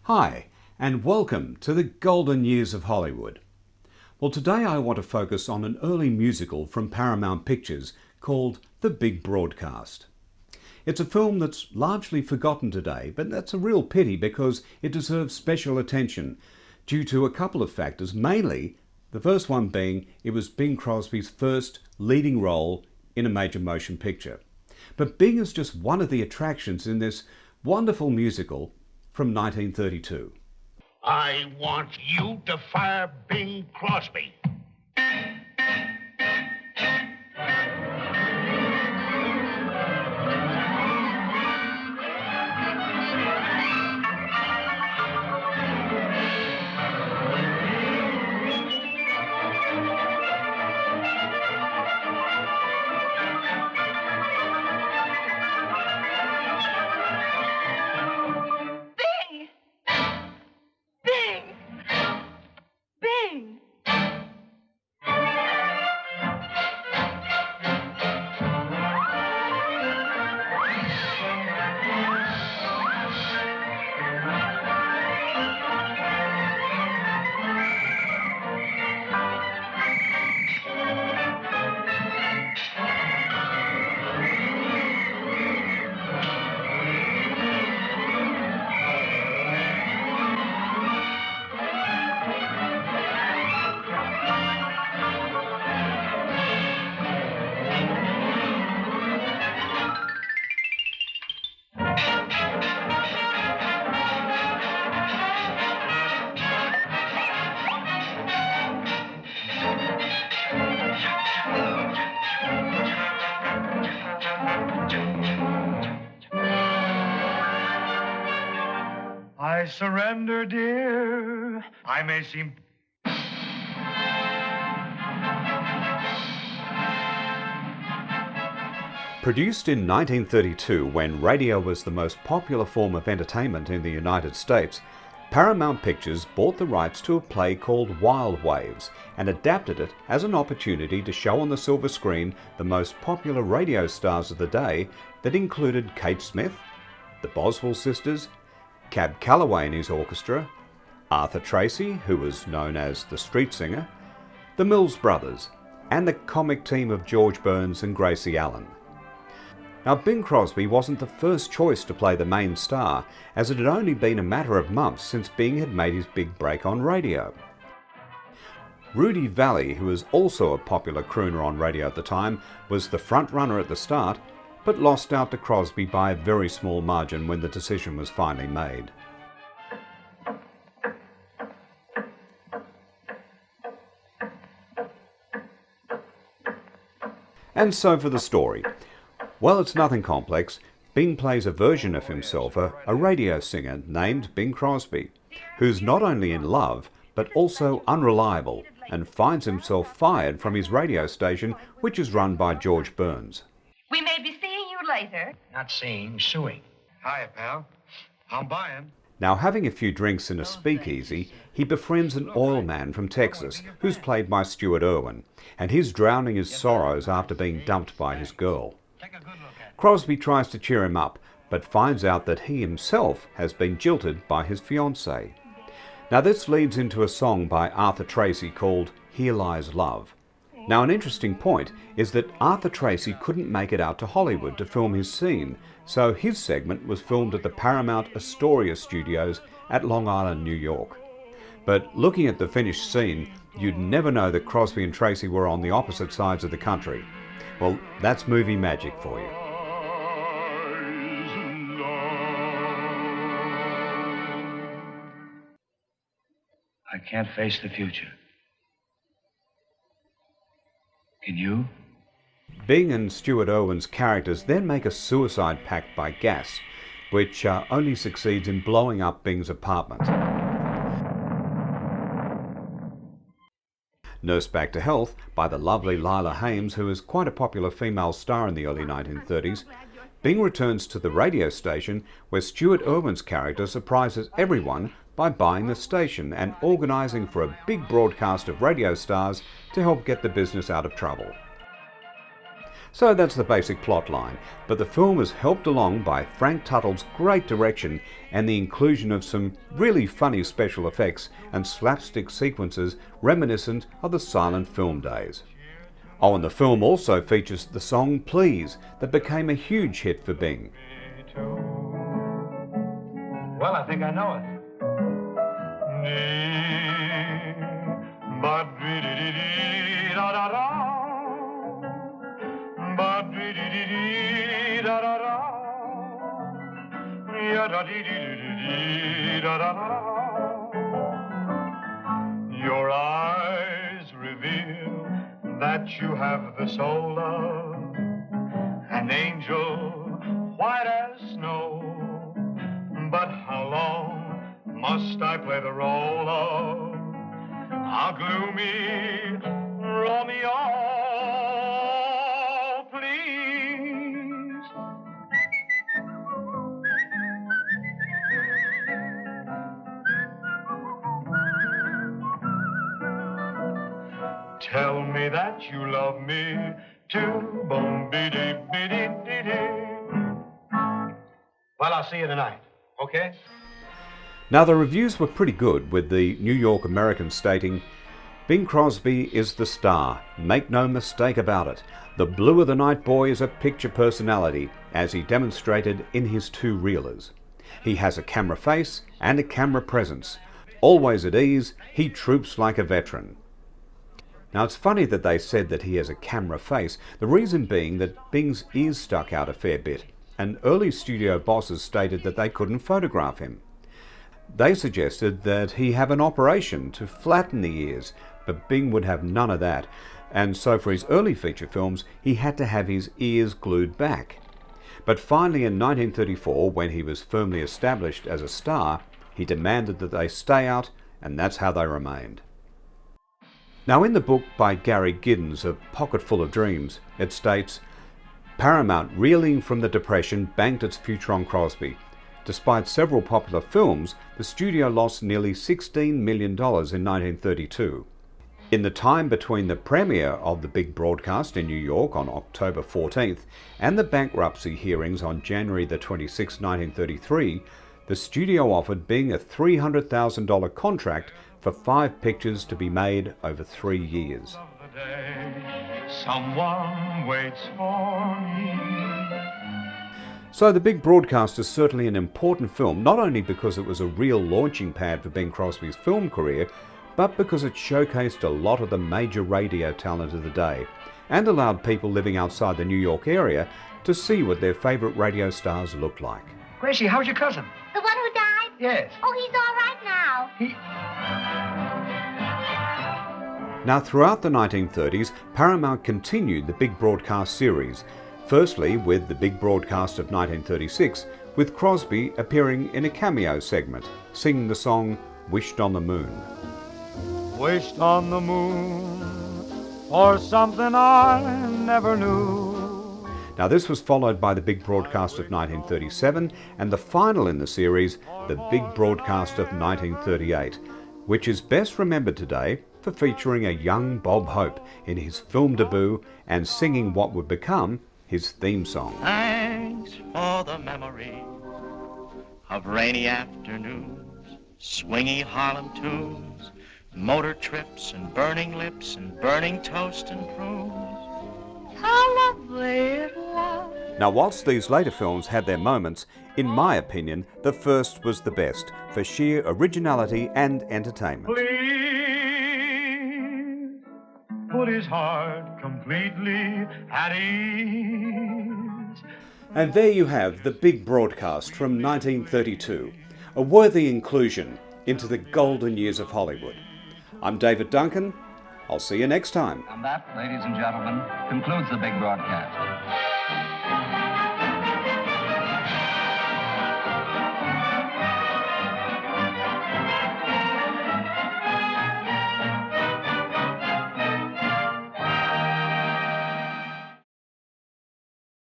Hi, and welcome to the golden years of Hollywood. Well, today I want to focus on an early musical from Paramount Pictures called The Big Broadcast. It's a film that's largely forgotten today, but that's a real pity because it deserves special attention due to a couple of factors, mainly the first one being it was Bing Crosby's first leading role in a major motion picture. But Bing is just one of the attractions in this wonderful musical from 1932. I want you to fire Bing Crosby. I surrender, dear. I may seem... Produced in 1932, when radio was the most popular form of entertainment in the United States, Paramount Pictures bought the rights to a play called Wild Waves and adapted it as an opportunity to show on the silver screen the most popular radio stars of the day that included Kate Smith, the Boswell sisters, Cab Calloway and his orchestra, Arthur Tracy, who was known as the street singer, the Mills Brothers, and the comic team of George Burns and Gracie Allen. Now, Bing Crosby wasn't the first choice to play the main star, as it had only been a matter of months since Bing had made his big break on radio. Rudy Vallee, who was also a popular crooner on radio at the time, was the front runner at the start, but lost out to Crosby by a very small margin when the decision was finally made. And so for the story. Well, it's nothing complex. Bing plays a version of himself, a radio singer named Bing Crosby, who's not only in love, but also unreliable, and finds himself fired from his radio station, which is run by George Burns. We may be seeing you later. Not seeing, suing. Hiya, pal. I'm buying. Now, having a few drinks in a speakeasy, he befriends an oil man from Texas, who's played by Stuart Erwin, and he's drowning his sorrows after being dumped by his girl. Crosby tries to cheer him up, but finds out that he himself has been jilted by his fiancée. Now, this leads into a song by Arthur Tracy called Here Lies Love. Now, an interesting point is that Arthur Tracy couldn't make it out to Hollywood to film his scene, so his segment was filmed at the Paramount Astoria Studios at Long Island, New York. But looking at the finished scene, you'd never know that Crosby and Tracy were on the opposite sides of the country. Well, that's movie magic for you. I can't face the future. Can you? Bing and Stuart Erwin's characters then make a suicide pact by gas, which only succeeds in blowing up Bing's apartment. Nursed Back to Health by the lovely Lila Hames, who is quite a popular female star in the early 1930s, Bing returns to the radio station where Stuart Erwin's character surprises everyone by buying the station and organising for a big broadcast of radio stars to help get the business out of trouble. So that's the basic plot line, but the film is helped along by Frank Tuttle's great direction and the inclusion of some really funny special effects and slapstick sequences reminiscent of the silent film days. Oh, and the film also features the song Please, that became a huge hit for Bing. Well, I think I know it. Your eyes reveal that you have the soul of an angel white as snow. But how long must I play the role of a gloomy Romeo? Please. Tell me that you love me too. Boom-be-dee-be-dee-dee-dee. Well, I'll see you tonight, okay? Now the reviews were pretty good, with the New York American stating, "Bing Crosby is the star, make no mistake about it. The Blue of the Night Boy is a picture personality, as he demonstrated in his two-reelers. He has a camera face and a camera presence. Always at ease, he troops like a veteran." Now it's funny that they said that he has a camera face, the reason being that Bing's ears stuck out a fair bit, and early studio bosses stated that they couldn't photograph him. They suggested that he have an operation to flatten the ears, but Bing would have none of that, and so for his early feature films he had to have his ears glued back. But finally in 1934, when he was firmly established as a star, he demanded that they stay out, and that's how they remained. Now in the book by Gary Giddens, A Pocket Full of Dreams, it states, Paramount, reeling from the Depression, banked its future on Crosby. Despite several popular films, the studio lost nearly $16 million in 1932. In the time between the premiere of the big broadcast in New York on October 14th and the bankruptcy hearings on January the 26th, 1933, the studio offered Bing a $300,000 contract for 5 pictures to be made over 3 years. Someone waits for me. So the big broadcast is certainly an important film, not only because it was a real launching pad for Bing Crosby's film career, but because it showcased a lot of the major radio talent of the day and allowed people living outside the New York area to see what their favorite radio stars looked like. Gracie, how's your cousin? The one who died? Yes. Oh, he's all right now. Now, throughout the 1930s, Paramount continued the big broadcast series, firstly with the big broadcast of 1936, with Crosby appearing in a cameo segment, singing the song Wished on the Moon. Wished on the moon for something I never knew. Now this was followed by the big broadcast of 1937 and the final in the series, the big broadcast of 1938, which is best remembered today for featuring a young Bob Hope in his film debut and singing what would become his theme song. Thanks for the memory of rainy afternoons, swingy Harlem tunes, motor trips and burning lips and burning toast and prunes. How lovely it was. Now whilst these later films had their moments, in my opinion, the first was the best for sheer originality and entertainment. Please put his heart completely at ease. And there you have the big broadcast from 1932, a worthy inclusion into the golden years of Hollywood. I'm David Duncan. I'll see you next time. And that, ladies and gentlemen, concludes the big broadcast.